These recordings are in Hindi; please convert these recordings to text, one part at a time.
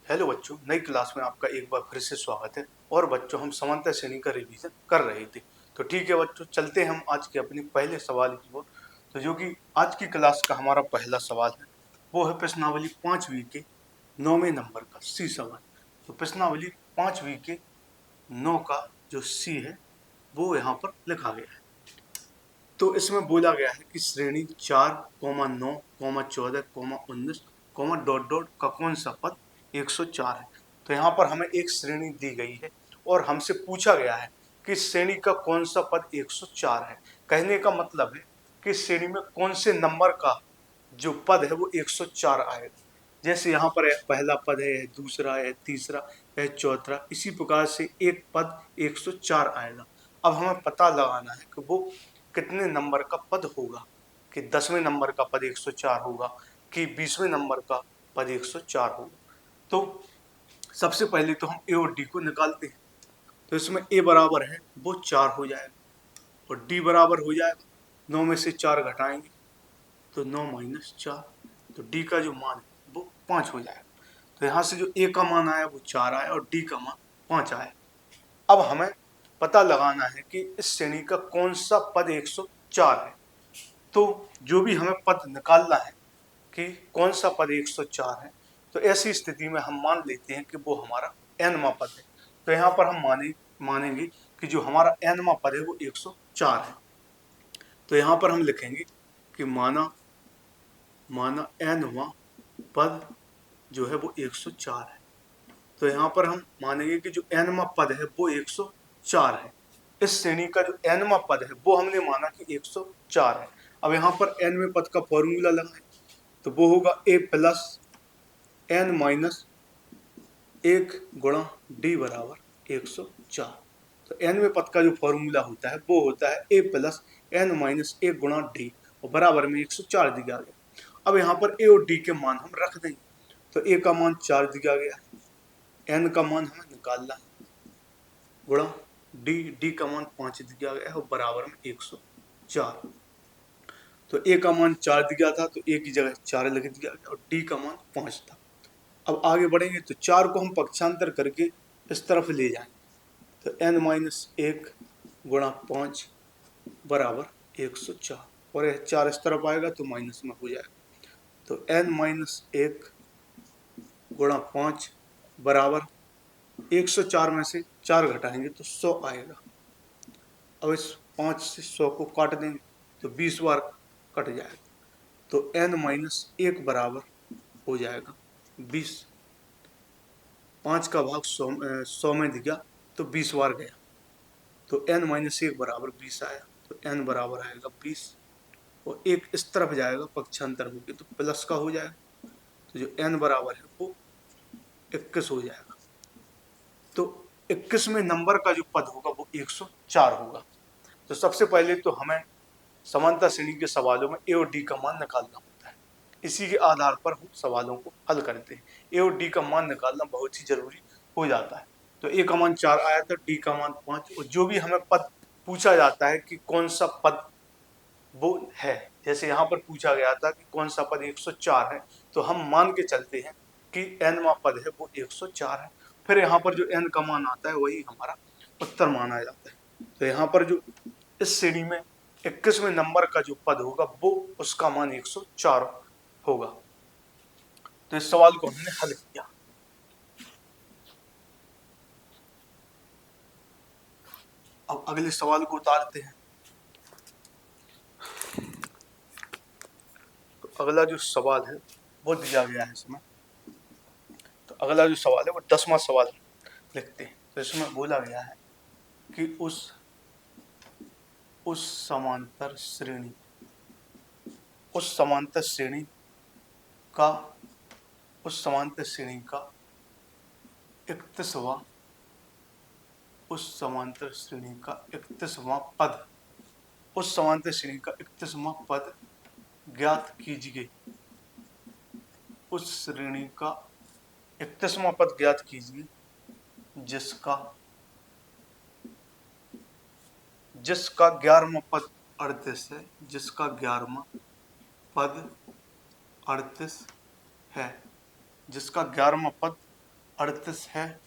हेलो बच्चों, नई क्लास में आपका एक बार फिर से स्वागत है। और बच्चों, हम समांतर श्रेणी का रिवीजन कर रहे थे। तो ठीक है बच्चों, चलते हैं हम आज के अपने पहले सवाल की ओर। तो जो कि आज की क्लास का हमारा पहला सवाल है, वो है प्रश्नावली 5वीं के 9वें नंबर का सी सवाल। तो प्रश्नावली 5वीं के 9 का जो सी है वो यहाँ पर लिखा गया है। तो इसमें बोला गया है कि श्रेणी 4, 9, 14, 19, डॉट डॉट का कौन सा पद 104 है। तो यहाँ पर हमें एक श्रेणी दी गई है और हमसे पूछा गया है कि श्रेणी का कौन सा पद 104 है। कहने का मतलब है कि श्रेणी में कौन से नंबर का जो पद है वो 104 आएगा। जैसे यहाँ पर पहला पद है, दूसरा है, तीसरा है, चौथा, इसी प्रकार से एक पद 104 आएगा। अब हमें पता लगाना है कि वो कितने नंबर का पद होगा, कि 10वें नंबर का पद 104 होगा कि 20वें नंबर का पद 104 होगा। तो सबसे पहले तो हम ए और डी को निकालते हैं। तो इसमें ए बराबर है वो 4 हो जाएगा और डी बराबर हो जाएगा 9 में से 4 घटाएंगे तो 9 माइनस 4। तो डी का जो मान है वो 5 हो जाएगा। तो यहाँ से जो ए का मान आया वो 4 आया और डी का मान 5 आया। अब हमें पता लगाना है कि इस श्रेणी का कौन सा पद 104 है। तो जो भी हमें पद निकालना है कि कौन सा पद 104 है, तो ऐसी स्थिति में हम मान लेते हैं कि वो हमारा nवां पद है। तो यहाँ पर हम मानेंगे कि जो हमारा nवां पद है वो 104 है। तो यहाँ पर हम लिखेंगे कि माना nवां पद जो है वो 104 है। तो यहाँ पर हम मानेंगे कि जो nवां पद है वो 104 है। इस श्रेणी का जो nवां पद है वो हमने माना कि 104 है। अब यहाँ पर nवें पद का फॉर्मूला लगाएं तो वो होगा a प्लस n माइनस 1 गुणा डी बराबर 104। तो nवें पद का जो फॉर्मूला होता है वो होता है a प्लस n माइनस 1 गुणा डी और बराबर में 104 दिया गया। अब यहाँ पर a और d के मान हम रख देंगे। तो a का मान 4 दिया गया है, n का मान हमें निकालना है, गुणा डी का मान 5 दिया गया है और बराबर में 104। तो a का मान 4 दिया था तो a की जगह 4 लिख दिया गया और d का मान 5 था। अब आगे बढ़ेंगे तो 4 को हम पक्षांतर करके इस तरफ ले जाएंगे। तो n माइनस 1 गुणा 5 बराबर 104 और यह 4 इस तरफ आएगा तो माइनस में हो जाएगा। तो n माइनस 1 गुणा 5 बराबर 104 में से 4 घटाएंगे तो 100 आएगा। अब इस 5 से 100 को काट देंगे तो 20 बार कट जाएगा। तो n माइनस 1 बराबर हो जाएगा 20। 5 का भाग 100 में दिया तो 20 बार गया तो n माइनस 1 बराबर 20 आया। तो n बराबर आएगा 20 और एक इस तरफ जाएगा पक्षांतर होकर तो प्लस का हो जाएगा। तो जो n बराबर है वो 21 हो जाएगा। तो 21वें नंबर का जो पद होगा वो 104 होगा। तो सबसे पहले तो हमें समानता श्रेणी के सवालों में ए और डी का मान निकालना होता है। इसी के आधार पर हम सवालों को हल करते हैं। ए और डी का मान निकालना बहुत ही जरूरी हो जाता है। तो ए का मान 4 आया था, डी का मान 5 और जो भी हमें पद पूछा जाता है कि कौन सा पद वो है, जैसे यहाँ पर पूछा गया था कि कौन सा पद 104 है, तो हम मान के चलते हैं कि nवां पद है वो 104 है। फिर यहाँ पर जो n का मान आता है वही हमारा उत्तर माना जाता है। तो यहाँ पर जो इस श्रेणी में 21वें नंबर का जो पद होगा वो उसका मान 104 होगा। तो इस सवाल को हमने हल किया। अब अगले सवाल को उतारते हैं। तो अगला जो सवाल है वो दिया गया है इसमें। तो अगला जो सवाल है वो 10वां सवाल लिखते हैं। तो इसमें बोला गया है कि उस समांतर श्रेणी का उस समांतर श्रेणी का 31वां उस समांतर श्रेणी का 31वां पद उस समांतर श्रेणी का 31वां पद ज्ञात कीजिए। उस श्रेणी का 31वां पद ज्ञात कीजिए जिसका 11वां पद 38 है, जिसका 11वां पद 38 है, जिसका 11वां पद 38 है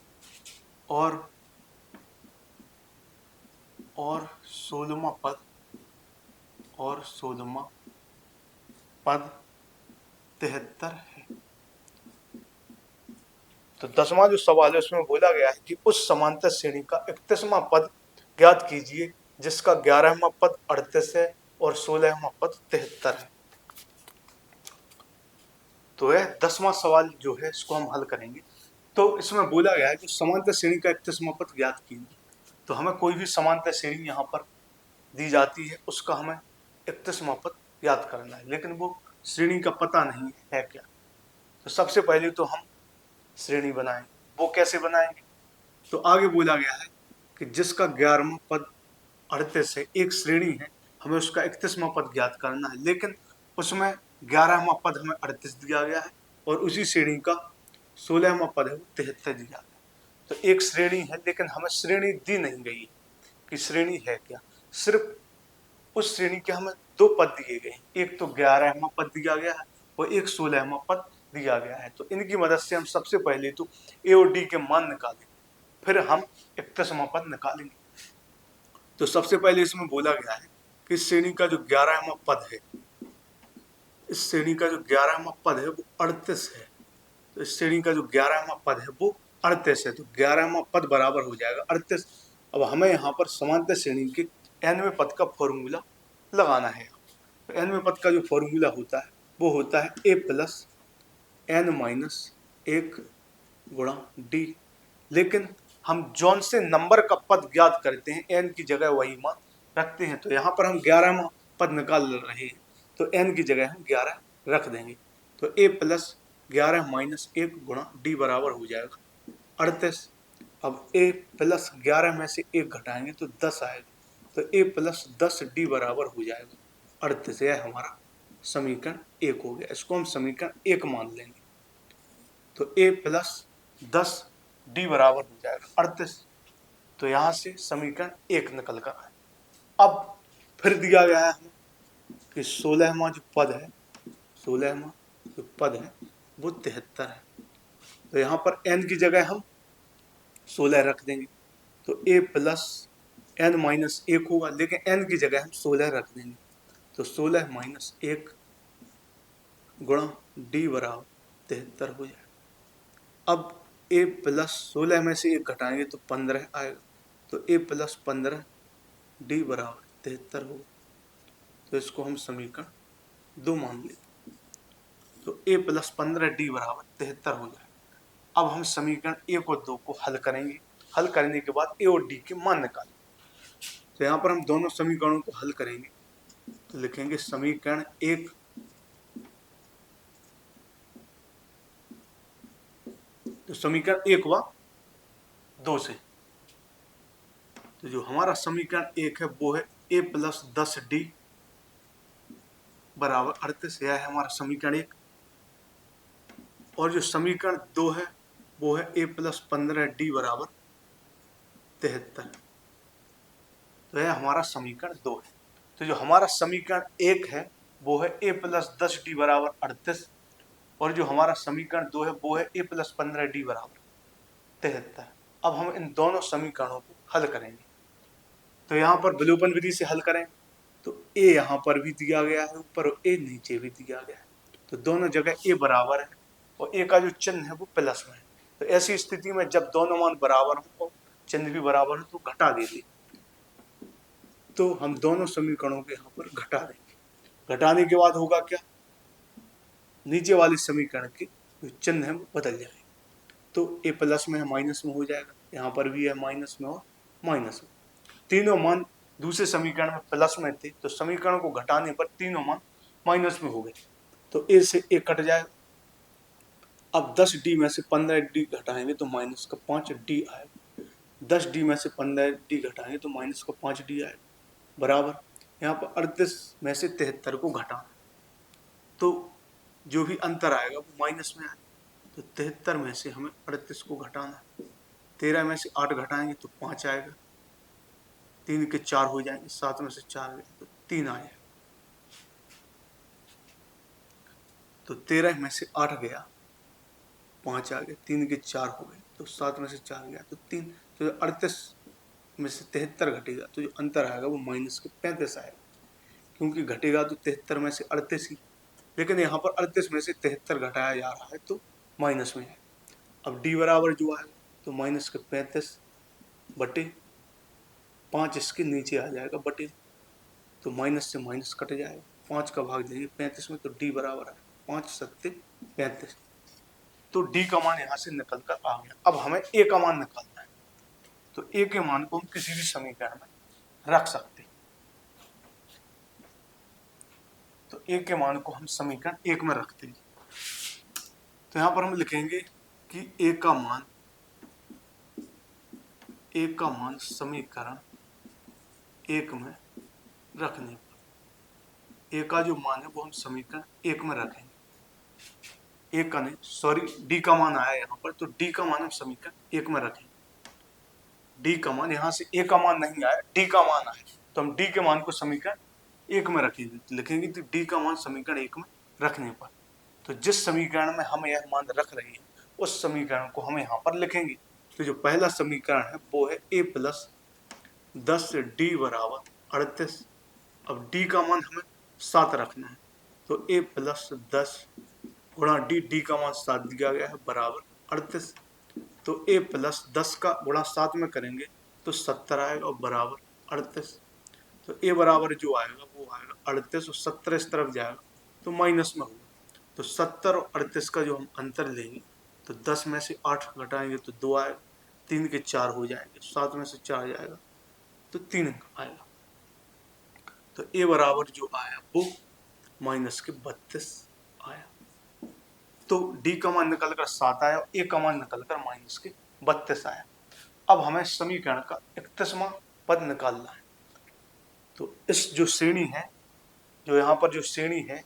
और 16वां पद 73 है। तो 10वां जो सवाल है उसमें बोला गया है कि उस समांतर श्रेणी का 31वां पद ज्ञात कीजिए जिसका 11वां पद 38 है और 16वां पद 73 है। तो यह 10वां सवाल जो है इसको हम हल करेंगे। तो इसमें बोला गया है कि समांतर श्रेणी का 31वां पद ज्ञात कीजिए। तो हमें कोई भी समांतर श्रेणी यहाँ पर दी जाती है उसका हमें 31वां पद याद करना है, लेकिन वो श्रेणी का पता नहीं है क्या। तो सबसे पहले तो हम श्रेणी बनाएंगे। वो कैसे बनाएंगे? तो आगे बोला गया है कि जिसका 11वां पद 38 है, एक श्रेणी है, हमें उसका 31वां पद ज्ञात करना है, लेकिन उसमें 11वां पद हमें 38 दिया गया है और उसी श्रेणी का 16वां पद है वो 73 दिया गया। तो एक श्रेणी है लेकिन हमें श्रेणी दी नहीं गई है कि श्रेणी है क्या। सिर्फ उस श्रेणी के हमें दो पद दिए गए हैं, एक तो 11वां पद दिया गया है और एक 16वां पद दिया गया है। तो इनकी मदद से हम सबसे पहले तो ए और डी के मान निकालेंगे, फिर हम 31वां पद निकालेंगे। तो सबसे पहले इसमें बोला गया है कि इस श्रेणी का जो 11वां पद है, इस श्रेणी का जो 11वां पद है वो 38 है। तो इस श्रेणी का जो 11वां पद है वो 38 है। तो 11वां पद बराबर हो जाएगा 38। अब हमें यहाँ पर समांतर श्रेणी के nवें पद का फॉर्मूला लगाना है। तो nवें पद का जो फॉर्मूला होता है वो होता है a प्लस n माइनस 1 गुणा डी। लेकिन हम जौन से नंबर का पद ज्ञात करते हैं n की जगह वही मान रखते हैं। तो यहाँ पर हम 11वां पद निकाल रहे हैं तो n की जगह हम 11 रख देंगे। तो a प्लस 11 माइनस 1 गुणा डी बराबर हो जाएगा 38। अब a प्लस 11 में से 1 घटाएंगे तो 10 आएगा। तो a प्लस 10 डी बराबर हो जाएगा 38। यह हमारा समीकरण 1 हो गया। इसको हम समीकरण 1 मान लेंगे। तो a प्लस 10 डी बराबर हो जाएगा 38। तो यहाँ से समीकरण 1 निकल कर आए। अब फिर दिया गया है कि 16वां जो पद है, 16वां जो पद है वो 73 है। तो यहाँ पर n की जगह हम 16 रख देंगे। तो a प्लस n माइनस 1 होगा, लेकिन n की जगह हम 16 रख देंगे। तो 16 माइनस 1 गुणा डी बराबर 73 हो जाएगा। अब a प्लस 16 में से 1 घटाएंगे तो 15 आएगा। तो a प्लस 15 डी बराबर 73 होगा। तो इसको हम समीकरण 2 मान लेते। तो a प्लस 15 डी बराबर 73 हो जाएगा। अब हम समीकरण 1 और 2 को हल करेंगे। हल करने के बाद a और d के मान निकालेंगे। तो यहाँ पर हम दोनों समीकरणों को हल करेंगे। तो लिखेंगे समीकरण 1 तो समीकरण 1 हुआ 2 से। तो जो हमारा समीकरण 1 है वो है a प्लस 10 डी बराबर 38। यह है हमारा समीकरण 1। और जो समीकरण 2 है वो है a प्लस 15 डी बराबर 73। तो यह हमारा समीकरण 2 है। तो जो हमारा समीकरण 1 है वो है a प्लस 10 डी बराबर 38 और जो हमारा समीकरण 2 है वो है a प्लस 15 डी बराबर 73। अब हम इन दोनों समीकरणों को हल करेंगे। तो यहाँ पर विलोपन विधि से हल करें तो a यहाँ पर भी दिया गया है ऊपर और a नीचे भी दिया गया है। तो दोनों जगह a बराबर है और a का जो चिन्ह है वो प्लस में है। तो ऐसी स्थिति में जब दोनों मान बराबर हो और चिन्ह भी बराबर हो तो घटा देंगे। तो हम दोनों समीकरणों के यहाँ पर घटा देंगे। घटाने के बाद होगा क्या, नीचे वाले समीकरण के जो चिन्ह है वो बदल जाएंगे। तो a प्लस में है माइनस में हो जाएगा, यहाँ पर भी है माइनस में और माइनस में। तीनों मान दूसरे समीकरण में प्लस में थे तो समीकरण को घटाने पर तीनों मान माइनस में हो गए। तो a से a कट जाएगा। अब 10 डी में से 15 डी घटाएंगे तो माइनस का 5 डी आएगा। 10 डी में से 15 डी घटाएंगे तो माइनस का 5 डी आएगा बराबर। यहाँ पर 38 में से 73 को घटाना, तो जो भी अंतर आएगा वो माइनस में आएगा। तो 73 में से हमें 38 को घटाना है। 13 में से 8 घटाएंगे तो 5 आएगा। 3 के 4 हो जाएंगे, 7 में से 4 गए तो 3 आएगा। तो 13 में से 8 गया 5 आ गए, 3 के 4 हो गए, तो 7 में से 4 गया तो 3, तो 38 में से 73 घटेगा, तो जो अंतर आएगा वो माइनस के 35 आएगा, क्योंकि घटेगा तो 73 में से 38 ही, लेकिन यहाँ पर 38 में से 73 घटाया जा रहा है तो माइनस में है। अब डी बराबर जो आएगा तो माइनस के 35 बटे 5 इसके नीचे आ जाएगा बटे, तो माइनस से माइनस कट जाएगा, 5 का भाग देंगे 35 में, तो डी बराबर है 5 सत्ते 35, तो डी का मान यहाँ से निकल कर आ गया। अब हमें ए का मान निकालना है, तो ए के मान को हम किसी भी समीकरण में रख सकते हैं, तो ए के मान को हम समीकरण 1 में रखते हैं, तो यहाँ पर हम लिखेंगे कि ए का मान समीकरण 1 में रखने पर, ए का जो मान है वो हम समीकरण 1 में रखेंगे, ए का नहीं सॉरी डी का मान आया यहाँ पर, तो डी का मान हम समीकरण 1 में रखेंगे, डी का मान, यहाँ से ए का मान नहीं आया, डी का मान आया, तो हम डी के मान को समीकरण 1 में रखेंगे, लिखेंगे तो डी का मान समीकरण 1 में रखने पर, तो जिस समीकरण में हम यह मान रख रहे हैं उस समीकरण को हम यहाँ पर लिखेंगे, तो जो पहला समीकरण है वो है a प्लस 10 डी बराबर 38, अब डी का मान हमें 7 रखना है, तो a प्लस 10 गुणा डी का मान 7 दिया गया है बराबर 38, तो a प्लस 10 का गुणा 7 में करेंगे तो 70 आएगा और बराबर 38, तो a बराबर जो आएगा वो आएगा 38 और 70 इस तरफ जाएगा तो माइनस में होगा, तो 70 और 38 का जो हम अंतर लेंगे तो 10 में से 8 घटाएंगे तो 2 आएगा, 3 के 4 हो जाएंगे, 7 में से 4 जाएगा तो 3 आएगा, तो a बराबर जो आया वो माइनस के 32 आया, तो डी का मान निकल कर 7 आया और ए का मान निकल कर माइनस के 32 आया। अब हमें समीकरण का 31वां पद निकालना है, तो इस जो श्रेणी है, जो यहाँ पर जो श्रेणी है,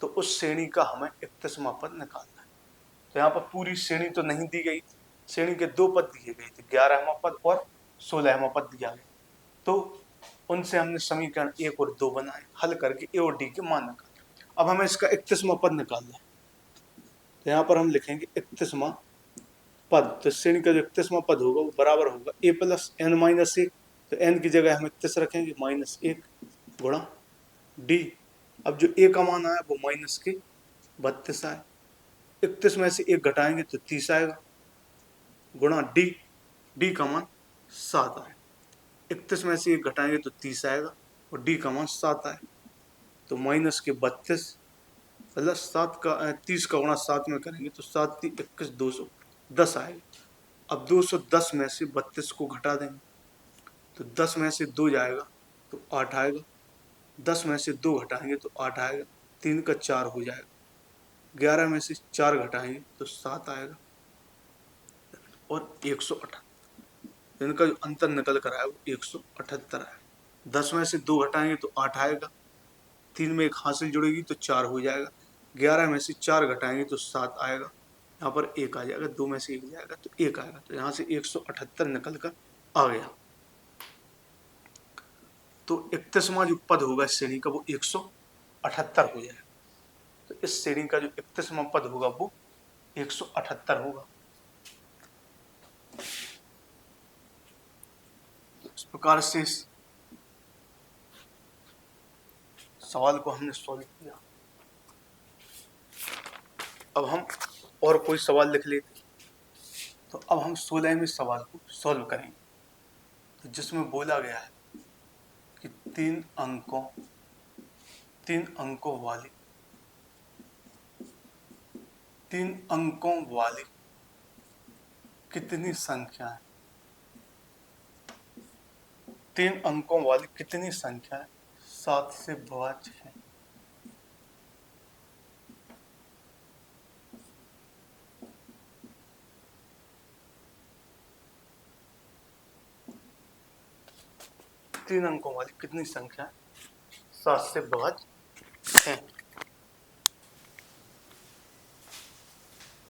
तो उस श्रेणी का हमें 31वां पद निकालना है, तो यहाँ पर पूरी श्रेणी तो नहीं दी गई, श्रेणी के 2 पद दिए गए थे, 11वां पद और 16वां पद दिया गया, तो उनसे हमने समीकरण 1 और 2 बनाए, हल करके ए और डी के मान निकाले। अब हमें इसका 31वां पद निकालना है, तो यहाँ पर हम लिखेंगे 31वां पद, तो श्रेणी का जो 31वां पद होगा वो बराबर होगा a प्लस n माइनस 1, तो n की जगह हम 31 रखेंगे माइनस 1 गुणा डी, अब जो a का मान आया वो माइनस के 32 आए, 31 में से 1 घटाएंगे तो 30 आएगा गुणा डी का मान 7 आए, 31 में से 1 घटाएंगे तो 30 आएगा और डी का मान 7 आए, तो माइनस के 32 प्लस 7 का 30 का गुणा 7 में करेंगे तो 7 3 21 210 आएगा, अब 210 में से 32 को घटा देंगे तो 10 में से 2 जाएगा तो 8 आएगा, 10 में से 2 घटाएंगे तो 8 आएगा, 3 का 4 हो जाएगा, 11 में से 4 घटाएंगे तो 7 आएगा और 178, इनका जो अंतर निकल कर आया वो 178 आया, 10 में से 2 घटाएंगे तो 8 आएगा, 3 में एक हासिल जुड़ेगी तो 4 हो जाएगा, 11 में से 4 घटाएंगे तो 7 आएगा, यहाँ पर 1 आ जाएगा, 2 में से 1 जाएगा तो 1 आएगा, तो यहाँ से 178 निकल कर आ गया, तो 31वां जो पद होगा इस श्रेणी का वो 178 हो जाएगा, तो इस श्रेणी का जो 31वां पद होगा वो 178 होगा। इस प्रकार से इस सवाल को हमने सॉल्व किया। अब हम और कोई सवाल लिख लेते, तो अब हम 16वें सवाल को सॉल्व करेंगे, तो जिसमें बोला गया है कि 3 अंकों वाली कितनी संख्याएं 3 अंकों वाली कितनी संख्याएं 7 से विभाज्य हैं। तीन अंकों वाली कितनी संख्या 7 से विभाज्य हैं।